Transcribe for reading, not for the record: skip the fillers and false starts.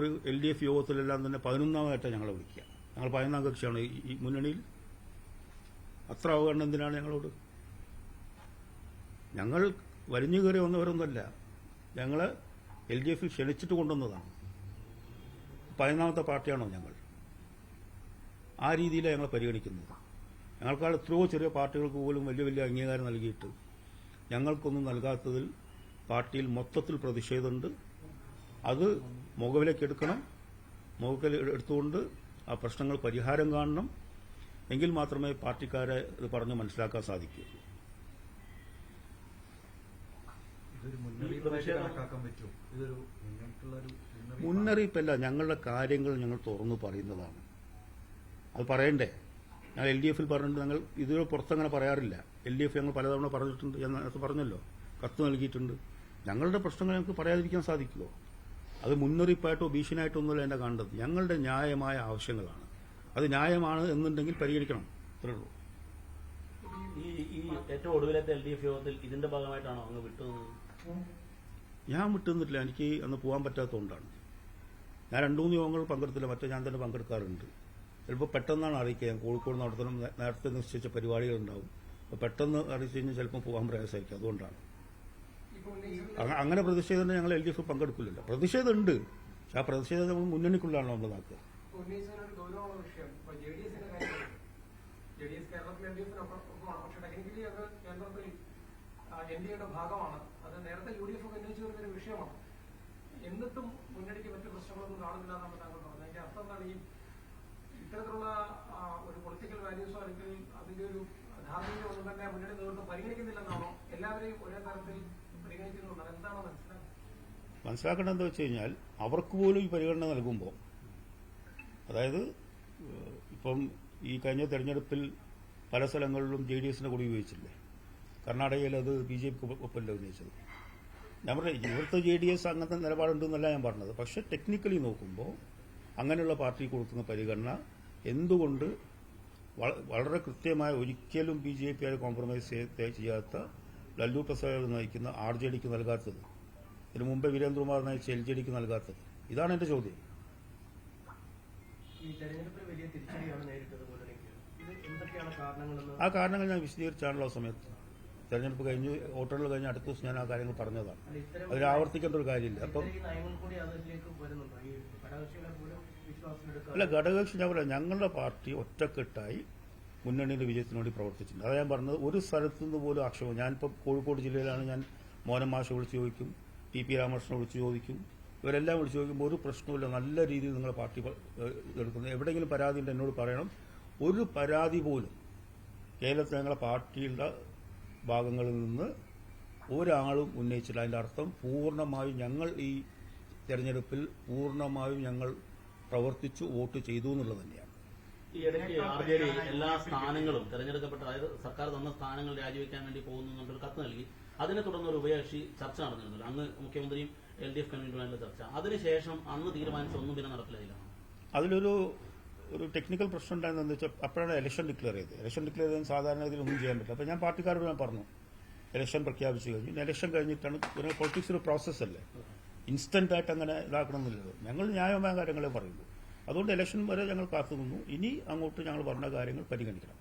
ഒരു LDF യോഗത്തിലെല്ലാം തന്നെ 11ാമതായിട്ടാണ് ഞങ്ങളെ വിളിക്കുക. ഞങ്ങൾ 11ാം കക്ഷിയാണ് ഈ മുന്നണിയിൽ. അത്ര അവഗണന എന്തിനാണ് ഞങ്ങളോട്? ഞങ്ങൾ വലിഞ്ഞു കയറി വന്നവരൊന്നുമല്ല. ഞങ്ങളെ LDFൽ ക്ഷണിച്ചിട്ട് കൊണ്ടുവന്നതാണ്. 11ാമത്തെ പാർട്ടിയാണോ ഞങ്ങൾ? ആ രീതിയിലാണ് ഞങ്ങളെ പരിഗണിക്കുന്നത്. ഞങ്ങൾക്കാൾ എത്രയോ ചെറിയ പാർട്ടികൾക്ക് പോലും വലിയ വലിയ അംഗീകാരം നൽകിയിട്ട് ഞങ്ങൾക്കൊന്നും നൽകാത്തതിൽ പാർട്ടിയിൽ മൊത്തത്തിൽ പ്രതിഷേധമുണ്ട്. അത് മുഖവിലേക്ക് എടുക്കണം. മുഖവിലേക്ക് എടുത്തുകൊണ്ട് ആ പ്രശ്നങ്ങൾ പരിഹാരം കാണണം. എങ്കിൽ മാത്രമേ പാർട്ടിക്കാരെ ഇത് പറഞ്ഞ് മനസ്സിലാക്കാൻ സാധിക്കൂ. മുന്നറിയിപ്പല്ല, ഞങ്ങളുടെ കാര്യങ്ങൾ ഞങ്ങൾ തുറന്നു പറയുന്നതാണ്. അത് പറയണ്ടേ? ഞങ്ങൾ LDFൽ പറഞ്ഞിട്ടുണ്ട്. ഞങ്ങൾ ഇതുവരെ പുറത്തങ്ങനെ പറയാറില്ല. LDF ഞങ്ങൾ പലതവണ പറഞ്ഞിട്ടുണ്ട്. ഞാൻ നേരത്തെ പറഞ്ഞല്ലോ, കത്ത് നൽകിയിട്ടുണ്ട്. ഞങ്ങളുടെ പ്രശ്നങ്ങൾ ഞങ്ങൾക്ക് പറയാതിരിക്കാൻ സാധിക്കുമോ? അത് മുന്നറിയിപ്പായിട്ടോ ഭീഷണിയായിട്ടോ ഒന്നുമല്ല എന്നെ കാണേണ്ടത്. ഞങ്ങളുടെ ന്യായമായ ആവശ്യങ്ങളാണ്. അത് ന്യായമാണ് എന്നുണ്ടെങ്കിൽ പരിഗണിക്കണം. അത്രേ ഉള്ളൂ. ഈ ഏറ്റവും ഒടുവിലത്തെ LDF യോഗത്തിൽ ഇതിന്റെ ഭാഗമായിട്ടാണോ അങ്ങ് വിട്ടത്? ഞാൻ വിട്ടുനിന്നിട്ടില്ല. എനിക്ക് അന്ന് പോകാൻ പറ്റാത്തതുകൊണ്ടാണ്. ഞാൻ 2-3 യോഗങ്ങൾ പങ്കെടുത്തില്ല. മറ്റേ ഞാൻ തന്നെ പങ്കെടുക്കാറുണ്ട്. ചിലപ്പോൾ പെട്ടെന്നാണ് അറിയിക്കുക. ഞാൻ കോഴിക്കോട് നടത്തണം, നേരത്തെ നിശ്ചയിച്ച പരിപാടികളുണ്ടാവും. അപ്പോൾ പെട്ടെന്ന് അറിയിച്ചു കഴിഞ്ഞാൽ ചിലപ്പോൾ പോകാൻ പ്രയാസമായിരിക്കും. അതുകൊണ്ടാണ്. അങ്ങനെ പ്രതിഷേധം ഞങ്ങൾ LDF പങ്കെടുക്കില്ലല്ലോ. പ്രതിഷേധമുണ്ട്. പക്ഷെ ആ പ്രതിഷേധം നമ്മൾ മുന്നണിക്കുള്ളതാണ് നമ്മൾ നടക്കുക. NDAയുടെ ഭാഗമാണ്. അത് നേരത്തെ UDF ഉന്നയിച്ചു വരുന്ന വിഷയമാണ്. എന്നിട്ടും മുന്നണിക്ക് മറ്റു പ്രശ്നങ്ങളൊന്നും കാണുന്നില്ല എന്നാണ് താങ്കൾ പറഞ്ഞത്. അതിന്റെ അർത്ഥം എന്താണ്? ഈ ഇത്തരത്തിലുള്ള ഒരു പൊളിറ്റിക്കൽ വാല്യൂസോ അല്ലെങ്കിൽ അതിന്റെ ഒരു ധാർമ്മികത ഒന്നും തന്നെ മുന്നണി നേതൃത്വം പരിഗണിക്കുന്നില്ലെന്നാണോ? എല്ലാവരെയും ഒരേ തരത്തിൽ പരിഗണിക്കുന്നുണ്ട്. എന്താണോ മനസ്സിലാക്കേണ്ടതെന്ന് വെച്ച് കഴിഞ്ഞാൽ, അവർക്ക് പോലും ഈ പരിഗണന നൽകുമ്പോൾ, അതായത് ഇപ്പം ഈ കഴിഞ്ഞ തെരഞ്ഞെടുപ്പിൽ പല സ്ഥലങ്ങളിലും JDSന്റെ കൂടി ഉപയോഗിച്ചില്ലേ? കർണാടകയിൽ അത് BJPക്ക് ഒപ്പമല്ല ഉന്നയിച്ചത്. ഞാൻ പറഞ്ഞത് ഇവിടുത്തെ JDS അങ്ങനത്തെ നിലപാടുണ്ടെന്നല്ല ഞാൻ പറഞ്ഞത്. പക്ഷെ ടെക്നിക്കലി നോക്കുമ്പോൾ അങ്ങനെയുള്ള പാർട്ടി കൊടുക്കുന്ന പരിഗണന എന്തുകൊണ്ട് വളരെ കൃത്യമായ ഒരിക്കലും BJP കോംപ്രമൈസ് ചെയ്യാത്ത ലല്ലു പ്രസാദ് നയിക്കുന്ന RJDക്ക് നൽകാത്തത്, ഇതിനു മുമ്പ് വീരേന്ദ്രകുമാർ നയിച്ച LJDക്ക് നൽകാത്തത്? ഇതാണ് എന്റെ ചോദ്യം. ആ കാരണങ്ങൾ ഞാൻ വിശദീകരിച്ചാണല്ലോ സമയത്ത്. തെരഞ്ഞെടുപ്പ് കഴിഞ്ഞ് വോട്ടെണ്ണൽ കഴിഞ്ഞ് അടുത്ത ദിവസം ഞാൻ ആ കാര്യങ്ങൾ പറഞ്ഞതാണ്. അതിൽ ആവർത്തിക്കേണ്ട ഒരു കാര്യമില്ല. അപ്പം അല്ല, ഘടകകക്ഷി ഞാൻ പറയാം, ഞങ്ങളുടെ പാർട്ടി ഒറ്റക്കെട്ടായി മുന്നണിയുടെ വിജയത്തിന് വേണ്ടി പ്രവർത്തിച്ചിട്ടുണ്ട്. അതാ ഞാൻ പറഞ്ഞത്. ഒരു സ്ഥലത്തുനിന്ന് പോലും ആക്ഷേപം. ഞാനിപ്പോൾ കോഴിക്കോട് ജില്ലയിലാണ്. ഞാൻ മോഹൻ മാഷെ വിളിച്ച് ചോദിക്കും, TP രാമകൃഷ്ണനെ വിളിച്ച് ചോദിക്കും, ഇവരെല്ലാം വിളിച്ച് ചോദിക്കുമ്പോൾ ഒരു പ്രശ്നമില്ല. നല്ല രീതിയിൽ നിങ്ങളുടെ പാർട്ടി എടുക്കുന്നത്. എവിടെയെങ്കിലും പരാതി ഉണ്ട് എന്നോട് പറയണം. ഒരു പരാതി പോലും കേരളത്തിൽ ഞങ്ങളുടെ പാർട്ടിയുടെ ഭാഗങ്ങളിൽ നിന്ന് ഒരാളും ഉന്നയിച്ചില്ല. അതിന്റെ അർത്ഥം പൂർണ്ണമായും ഞങ്ങൾ ഈ തെരഞ്ഞെടുപ്പിൽ പൂർണ്ണമായും ഞങ്ങൾ പ്രവർത്തിച്ചു വോട്ട് ചെയ്തു എന്നുള്ളത് തന്നെയാണ്. ഈ ഇടയ്ക്ക് RJD എല്ലാ സ്ഥാനങ്ങളും തെരഞ്ഞെടുക്കപ്പെട്ട, അതായത് സർക്കാർ തന്ന സ്ഥാനങ്ങൾ രാജിവെക്കാൻ വേണ്ടി പോകുന്നുള്ളൊരു കത്ത് നൽകി. അതിനെ തുടർന്ന് ഒരു ഉഭയകക്ഷി ചർച്ച നടന്നിരുന്നല്ലോ. അന്ന് മുഖ്യമന്ത്രിയും LDF കൺവീനറുമായുള്ള ചർച്ച. അതിനുശേഷം അന്ന് തീരുമാനിച്ച ഒന്നും പിന്നെ നടപ്പിലായില്ല. അതിലൊരു ടെക്നിക്കൽ പ്രശ്നം ഉണ്ടായെന്ന് വെച്ചാൽ അപ്പോഴാണ് ഇലക്ഷൻ ഡിക്ലെയർ ചെയ്തത്. ഇലക്ഷൻ ഡിക്ലെയർ ചെയ്താൽ സാധാരണ ഇതിലൊന്നും ചെയ്യാൻ പറ്റില്ല. അപ്പോൾ ഞാൻ പാർട്ടിക്കാരോട് ഞാൻ പറഞ്ഞു, ഇലക്ഷൻ പ്രഖ്യാപിച്ചു കഴിഞ്ഞു. ഇലക്ഷൻ കഴിഞ്ഞിട്ടാണ് പൊളിറ്റിക്സ് ഒരു പ്രോസസ്സല്ലേ, ഇൻസ്റ്റന്റ് ആയിട്ട് അങ്ങനെ ഇതാക്കണമെന്നില്ലല്ലോ. ഞങ്ങൾ ന്യായമായ കാര്യങ്ങളെ പറയുള്ളൂ. അതുകൊണ്ട് ഇലക്ഷൻ വരെ ഞങ്ങൾ കാത്തുനിന്നു. ഇനി അങ്ങോട്ട് ഞങ്ങൾ പറഞ്ഞ കാര്യങ്ങൾ പരിഗണിക്കണം.